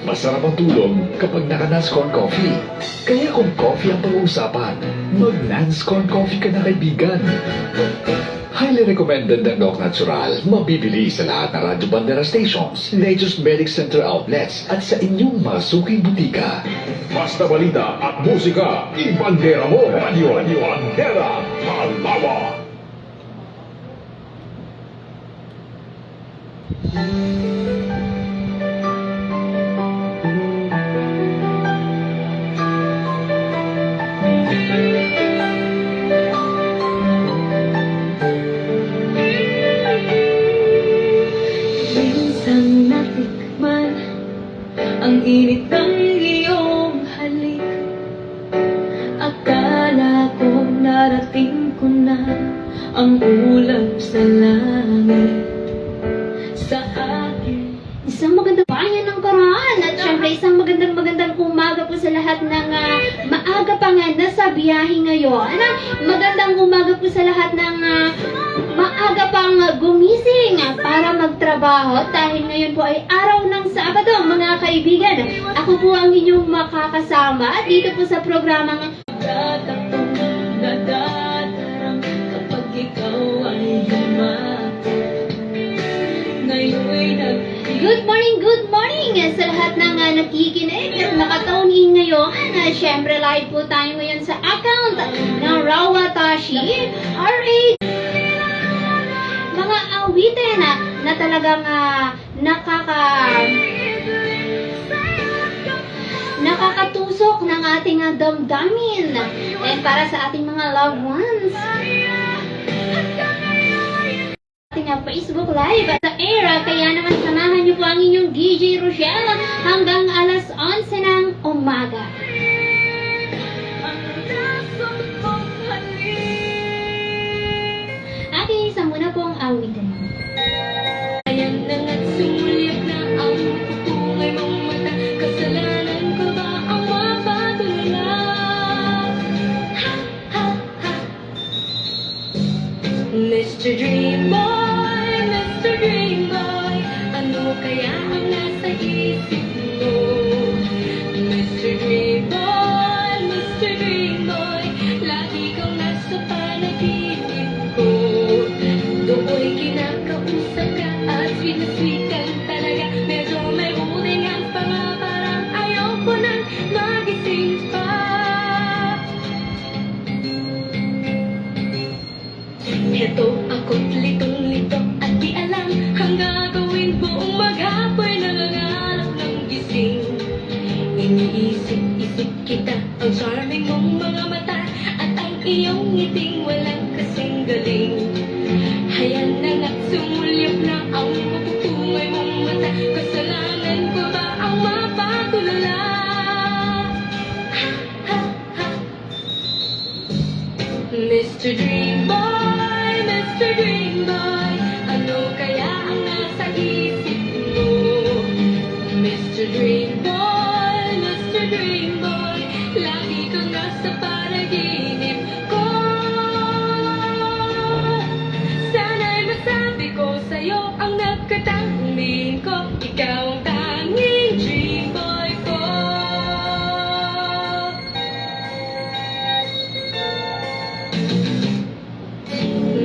Masarap ang tulog kapag naka-Nanscon Coffee. Kaya kung coffee ang pag-uusapan, mag-Nanscon Coffee ka na kaibigan. Highly recommended ng Doc Natural. Mabibili sa lahat ng Radyo Bandera stations, Nature's Medic Center outlets at sa inyong mga suking butika. Basta balita at musika, ibandera mo. Radyo Bandera, Palawa. Minsan natikman ang init ng iyong halik. Akala ko narating ko na ang ulap sa langit. Sa akin isang magandang bayan ng Karaan at syempre isang magandang umaga po sa lahat ng maaga pa nga nasa biyahe ngayon. Magandang umaga po sa lahat ng maaga pang gumising para magtrabaho dahil ngayon po ay araw ng Sabado, mga kaibigan. Ako po ang inyong makakasama dito po sa programang Dadatarang kapag ikaw ay humako. Good morning sa lahat ng nakikinig at nakatune in ngayon. Syempre live po tayo ngayon sa account ng Rawa Tashi RH. Mga awitin na talagang nakakatusok ng ating damdamin and para sa ating mga loved ones. Ating Facebook Live at sa era, kaya naman samahan niyo po ang inyong DJ Rochelle hanggang alas 11 ng umaga. Ating isa muna po ang awitin. Ayan na nga't sumulyap na ang putungay mong mata. Kasalanan ko ba ang mapatulala? Ha, ha, ha. Mr. Dream Boy, ano kaya ang nasa isip mo? Mr. Dream Boy, lagi kang nasa panaginip ko. Do'y kinakausap ka at sweet-sweetan talaga. Medyo may ulingan pa nga, parang ayaw ko nang magising pa. Heto ako't litong-lito at di alam ang gagawin buong maghapoy, nangangarap ng gising. Iniisip-isip kita, ang charming mong mga mata at ang iyong ngiting walang kasing galing. Hayan na nga't sumulyap na ang puputungay mong mata. Kasalanan ko ba ang mapatulala? Ha, ha, ha. Mr. Dream Boy, ano kaya ang nasa isip mo? Mr. Dream Boy, lagi kang nasa panaginip ko. Sana'y masabi ko sa'yo ang nagkatangin ko. Ikaw ang tanging dream boy ko.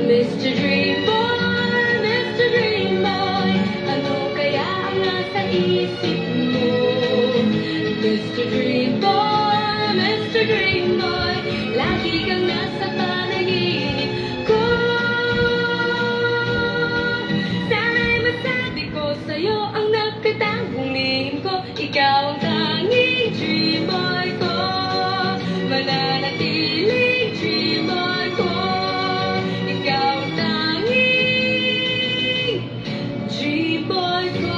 Mr. Dream Boy, ano kaya ang nasa isip mo? Mr. Dream Boy, lagi kang nasa panaginip ko. Sana'y masabi ko sa'yo ang nagkatanging ko. Ikaw ang tanging dream boy ko. Mananatiling dream boy ko. Ikaw ang tanging dream boy ko.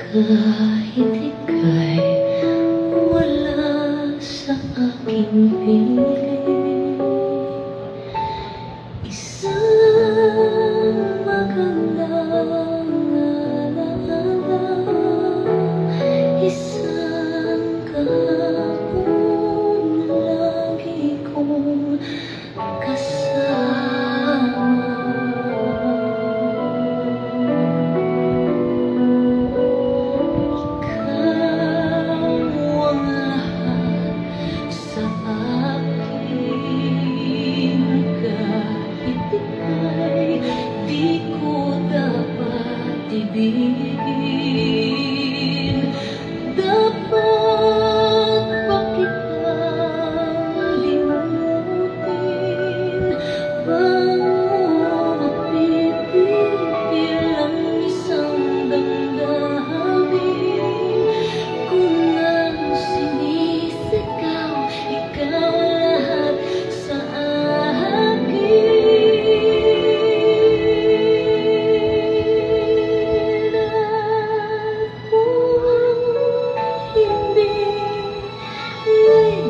Kahit ika'y wala sa aking piling, isang magandang alaala, isang kahapon lagi kong kasama. Ibigin, dapat ba kitang limutin? Bago mapipigil ang isang damdamin? Kung ang sinisigaw, ikaw lahat sa akin.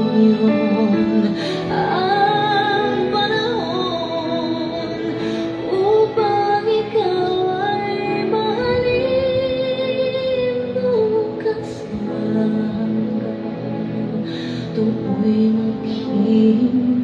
Ngayon ang panahon upang ikaw ay mahalin. Bukas na hanggang tukoy maghihintay.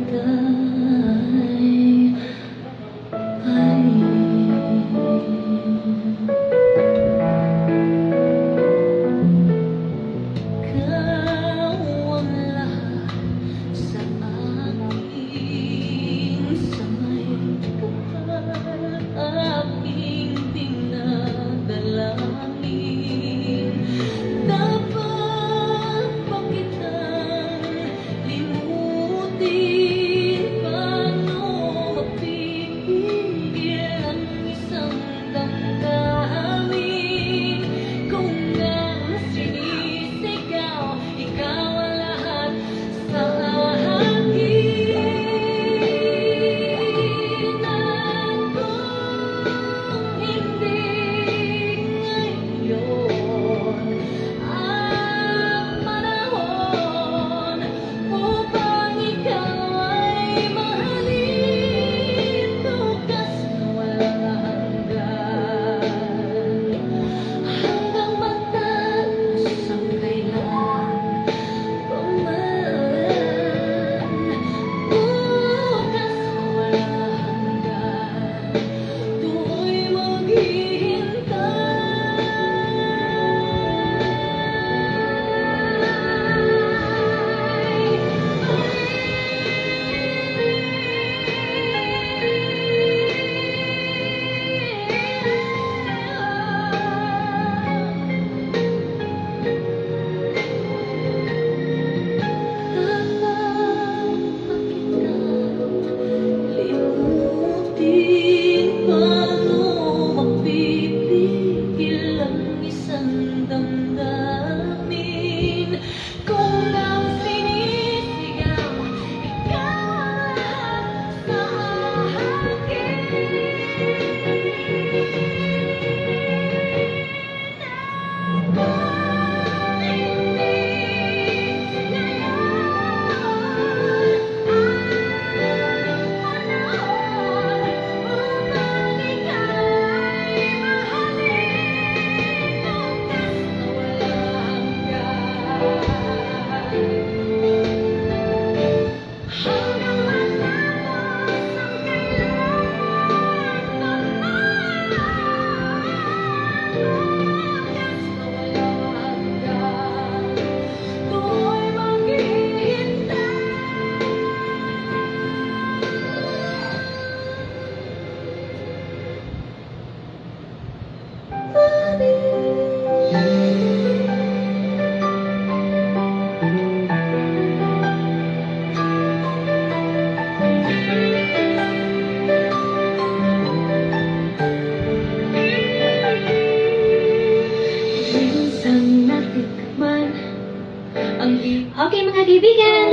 Okay mga kaibigan,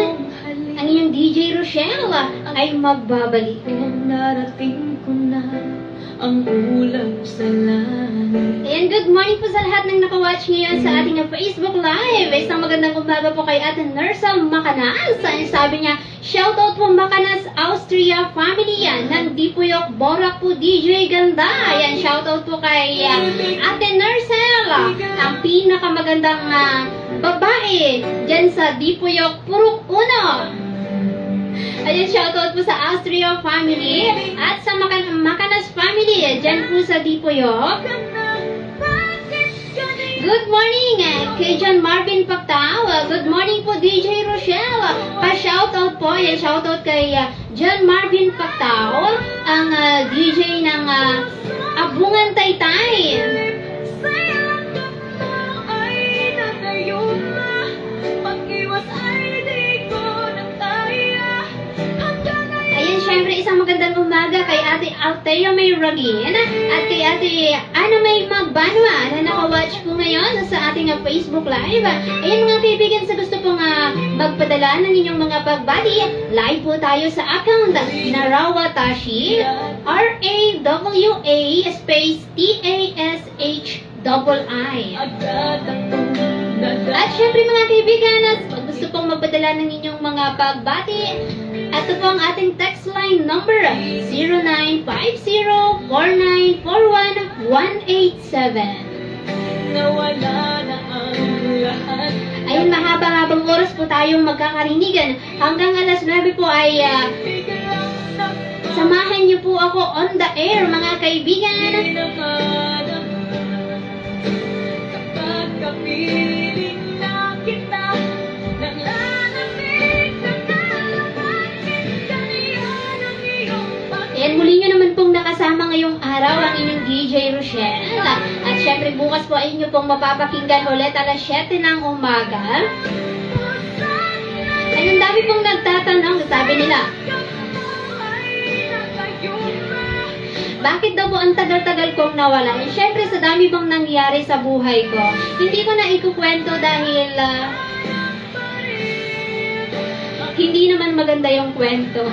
ang inyong DJ Rochelle ay magbabalik. Narating ko na ang ulap sa langit. Ayan, good morning po sa lahat ng nakawatch ngayon sa ating Facebook Live. Isang magandang umaga po kay Ate Nersa Macanas. Sabi niya, shoutout po Macanas, Austria family yan, ng Dipuyok, Borak po DJ Ganda. Ayan, shoutout po kay Ate Nersel, ang pinakamagandang babae dyan sa Dipuyok, Purok Uno. Ayan, shoutout po sa Austria family at sa Macanas family dyan po sa Dipuyok. Good morning kay John Marvin Pactao. Good morning po DJ Rochelle. Pa-shoutout po. Ayan, shoutout kay John Marvin Pactao, ang DJ ng Abungan Taytay. Siyempre, isang magandang umaga kay Ate Altea May Ragin at kay Ate Ana May Magbanwa na nakawatch po ngayon sa ating Facebook Live. Ayan mga kaibigan, sa gusto pong magpadala ng inyong mga pagbati, live po tayo sa account na Rawa Tashi, R-A-W-A space T-A-S-H-I-I. At syempre mga kaibigan, pag gusto pong magpadala ng inyong mga pagbati, ito po ang ating text line number 0950-4941-187. Ayun, mahaba-habang oras po tayong magkakarinigan. Hanggang alas 9 po ay samahan niyo po ako on the air mga kaibigan. Kapag kapiling na kita, ayan, muli nyo naman pong nakasama ngayong araw ang inyong DJ Rochelle. At syempre bukas po ay inyo pong mapapakinggan ulit alas 7 ng umaga. Ay, ang dami pong nagtatanong, sabi nila, bakit daw po ang tagal-tagal kong nawala? Syempre sa dami bang nangyari sa buhay ko, hindi ko na ikukwento dahil hindi naman maganda yung kwento.